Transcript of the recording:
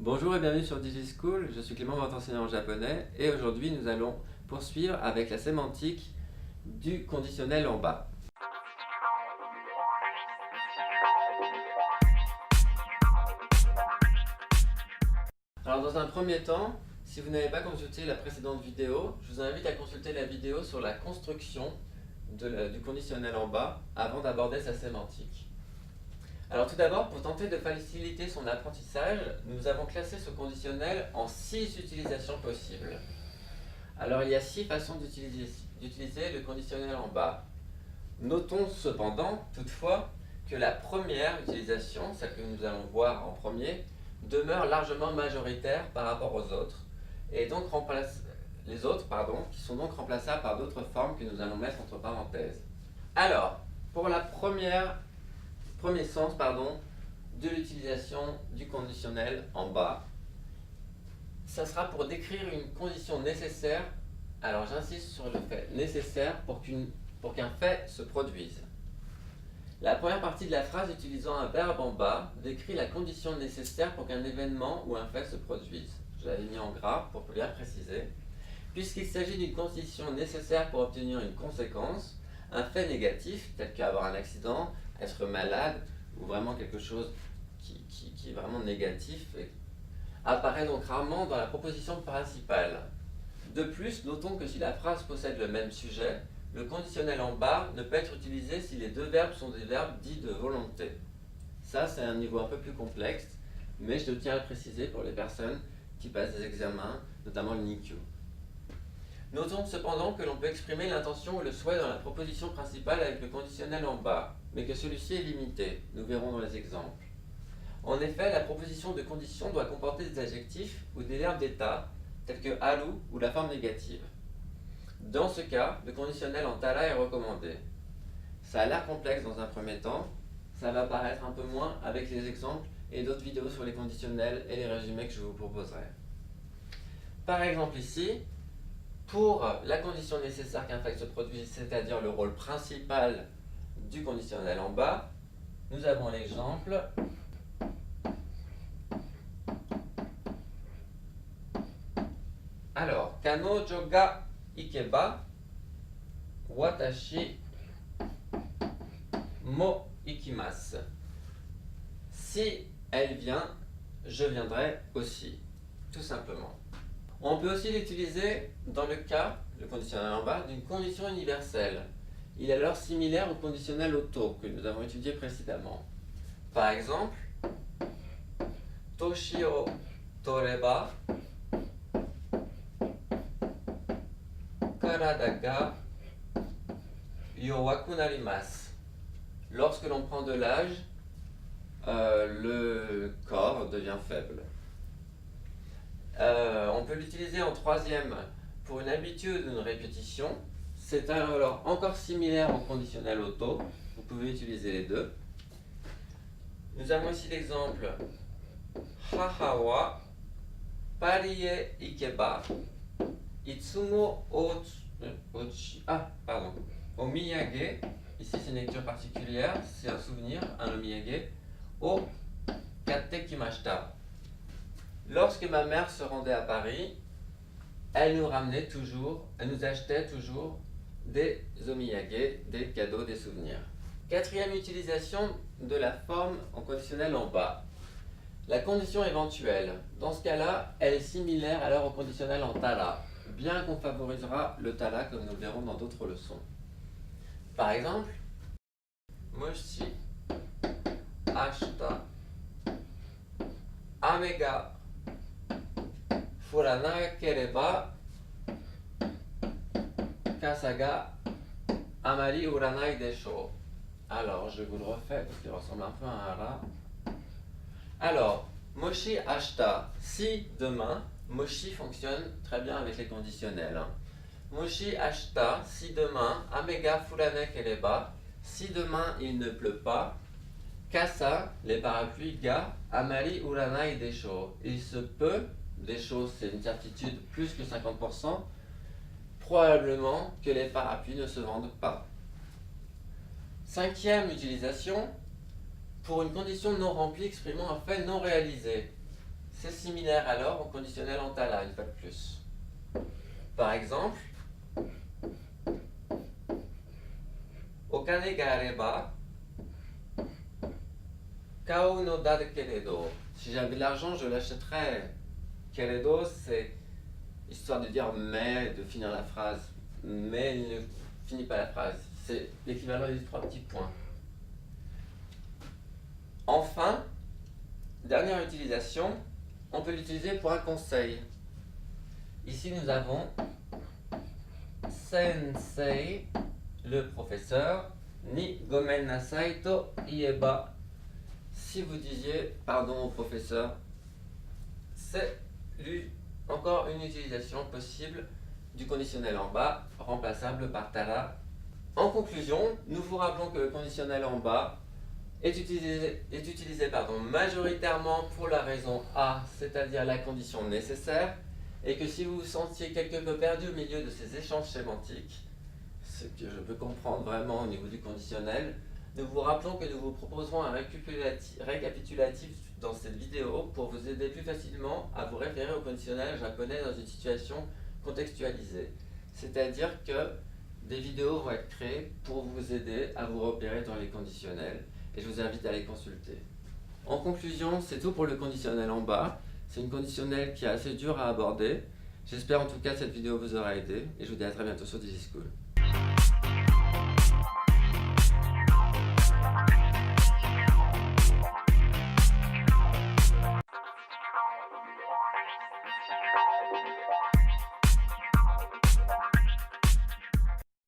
Bonjour et bienvenue sur DigiSchool, je suis Clément, votre enseignant en japonais et aujourd'hui nous allons poursuivre avec la sémantique du conditionnel en bas. Alors dans un premier temps, si vous n'avez pas consulté la précédente vidéo, je vous invite à consulter la vidéo sur la construction du conditionnel en bas avant d'aborder sa sémantique. Alors tout d'abord, pour tenter de faciliter son apprentissage, nous avons classé ce conditionnel en 6 utilisations possibles. Alors il y a 6 façons d'utiliser le conditionnel en bas. Notons cependant, toutefois, que la première utilisation, celle que nous allons voir en premier, demeure largement majoritaire par rapport aux autres, et donc les autres, qui sont donc remplaçables par d'autres formes que nous allons mettre entre parenthèses. Alors, pour la premier sens de l'utilisation du conditionnel en bas, ça sera pour décrire une condition nécessaire. Alors j'insiste sur le fait nécessaire pour qu'un fait se produise. La première partie de la phrase utilisant un verbe en bas décrit la condition nécessaire pour qu'un événement ou un fait se produise. Je l'avais mis en gras pour bien préciser. Puisqu'il s'agit d'une condition nécessaire pour obtenir une conséquence, un fait négatif, tel qu'avoir un accident, être malade, ou vraiment quelque chose qui est vraiment négatif, apparaît donc rarement dans la proposition principale. De plus, notons que si la phrase possède le même sujet, le conditionnel en bas ne peut être utilisé si les deux verbes sont des verbes dits de volonté. Ça, c'est un niveau un peu plus complexe, mais je tiens à le préciser pour les personnes qui passent des examens, notamment le NICU. Notons cependant que l'on peut exprimer l'intention ou le souhait dans la proposition principale avec le conditionnel en bas, mais que celui-ci est limité. Nous verrons dans les exemples. En effet, la proposition de condition doit comporter des adjectifs ou des verbes d'état, tels que haru ou la forme négative. Dans ce cas, le conditionnel en tala est recommandé. Ça a l'air complexe dans un premier temps, ça va paraître un peu moins avec les exemples et d'autres vidéos sur les conditionnels et les résumés que je vous proposerai. Par exemple ici, pour la condition nécessaire qu'un fait se produise, c'est-à-dire le rôle principal du conditionnel en bas, nous avons l'exemple alors, kanojo ga ikeba, watashi mo ikimasu. Si elle vient, je viendrai aussi, tout simplement. On peut aussi l'utiliser dans le cas, le conditionnel en bas, d'une condition universelle. Il est alors similaire au conditionnel auto que nous avons étudié précédemment. Par exemple, toshi o toreba karada ga yowaku narimasu. Lorsque l'on prend de l'âge, le corps devient faible. On peut l'utiliser en troisième pour une habitude ou une répétition. C'est alors encore similaire au conditionnel auto. Vous pouvez utiliser les deux. Nous avons ici l'exemple Haha wa parie ikeba itsumo omiyage. Ici c'est une lecture particulière, c'est un souvenir, un omiyage. O katte kimashita. Lorsque ma mère se rendait à Paris, elle nous achetait toujours des omiyage, des cadeaux, des souvenirs. Quatrième utilisation de la forme en conditionnel en bas. La condition éventuelle. Dans ce cas-là, elle est similaire alors au conditionnel en tala, bien qu'on favorisera le tala comme nous le verrons dans d'autres leçons. Par exemple, moshi ashita ame ga furanakereba kasa ga amari uranai desho. Alors, je vous le refais parce qu'il ressemble un peu à un hara. Alors, moshi ashita, si demain, moshi fonctionne très bien avec les conditionnels. Moshi ashita, si demain, amega furanekereba, si demain il ne pleut pas, kasa, les parapluies, ga, amari uranai desho. Il se peut, desho c'est une certitude plus que 50%, probablement que les parapluies ne se vendent pas. Cinquième utilisation, pour une condition non remplie exprimant un fait non réalisé. C'est similaire alors au conditionnel en tala, une fois de plus. Par exemple, okane ga areba kao no daru keredo. Si j'avais de l'argent, je l'achèterais. Keredo, c'est histoire de dire mais, de finir la phrase. Mais il ne finit pas la phrase. C'est l'équivalent des 3 petits points. Enfin, dernière utilisation, on peut l'utiliser pour un conseil. Ici, nous avons sensei, le professeur, ni gomen nasai to ieba. Si vous disiez pardon au professeur, c'est encore une utilisation possible du conditionnel en bas, remplaçable par tara. En conclusion, nous vous rappelons que le conditionnel en bas est utilisé majoritairement pour la raison A, c'est-à-dire la condition nécessaire, et que si vous vous sentiez quelque peu perdu au milieu de ces échanges sémantiques, ce que je peux comprendre vraiment au niveau du conditionnel, nous vous rappelons que nous vous proposerons un récapitulatif dans cette vidéo pour vous aider plus facilement à vous référer au conditionnel japonais dans une situation contextualisée. C'est-à-dire que des vidéos vont être créées pour vous aider à vous repérer dans les conditionnels et je vous invite à les consulter. En conclusion, c'est tout pour le conditionnel en bas. C'est une conditionnelle qui est assez dure à aborder. J'espère en tout cas que cette vidéo vous aura aidé et je vous dis à très bientôt sur DigiSchool.